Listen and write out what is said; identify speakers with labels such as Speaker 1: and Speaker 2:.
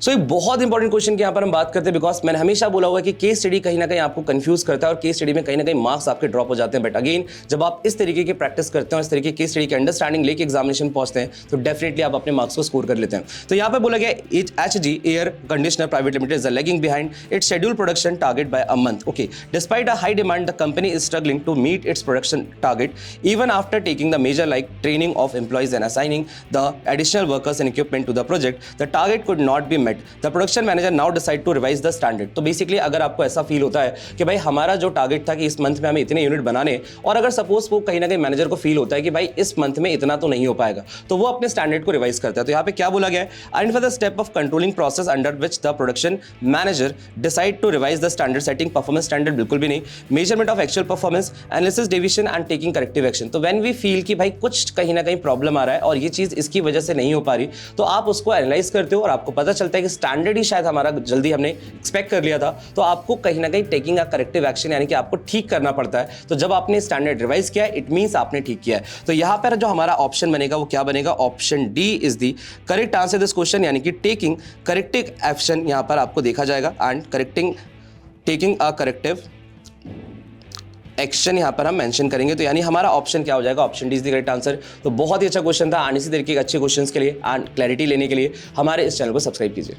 Speaker 1: सो एक बहुत important question की यहाँ पर हम बात करते हैं, बिकॉज मैंने हमेशा बोला हुआ है कि केस स्टडी कहीं ना कहीं आपको कंफ्यूज करता है और केस स्टडी में कहीं ना कहीं मार्क्स आपके ड्रॉप हो जाते हैं। बट अगेन जब आप इस तरीके की प्रैक्टिस करते हैं और इस तरीके की केस स्टडी की अंडरस्टैंडिंग लेके एग्जामिनेशन पहुंचते हैं तो डेफिनेटली आप अपने मार्क्स को स्कोर कर लेते हैं। तो यहाँ पर बोला गया HG air conditioner private limited is lagging behind its schedule production target by a month. Okay, despite a high demand the company is struggling to meet its production target even after taking the major like training of employees and assigning the additional workers and equipment to the project, the target could not be met. The production manager now decide to revise the standard. तो basically अगर आपको ऐसा feel होता है कि भाई हमारा जो टारगेट था कि इस मंथ में हमें इतने यूनिट बनाने, और अगर सपोज वो कहीं ना कहीं मैनेजर को फील होता है कि भाई इस मंथ में इतना तो नहीं हो पाएगा, तो वो अपने स्टैंडर्ड को रिवाइज करता है। तो यहाँ पे क्या बोला गया है, identify the step of controlling process under which the production manager decide to revise the standard setting performance standard बिल्कुल भी नहीं, measurement of actual performance, analysis deviation and taking corrective action. तो व्हेन वी फील कि भाई कुछ कहीं ना कहीं प्रॉब्लम आ रहा है और ये चीज इसकी वजह से नहीं हो पा रही, तो आप उसको एनालाइज करते हो और आपको पता चलता है कि स्टैंडर्ड ही शायद हमारा जल्दी हमने एक्सपेक्ट कर लिया था, तो आपको कहीं ना कहीं टेकिंग अ करेक्टिव एक्शन, यानी कि आपको ठीक करना पड़ता है। तो जब आपने स्टैंडर्ड रिवाइज किया है इट मींस आपने ठीक किया है। तो यहां पर जो हमारा ऑप्शन बनेगा वो क्या बनेगा, option D is the correct answer this question, यानी कि टेकिंग करेक्टिव एक्शन यहां पर आपको देखा जाएगा and taking a corrective action यहां पर हम मेंशन करेंगे। तो यानी हमारा ऑप्शन क्या हो जाएगा, option D is the correct answer. तो बहुत ही अच्छा क्वेश्चन था, एंड इसी तरीके के अच्छे क्वेश्चंस के लिए एंड क्लैरिटी लेने के लिए हमारे इस चैनल को सब्सक्राइब कीजिए।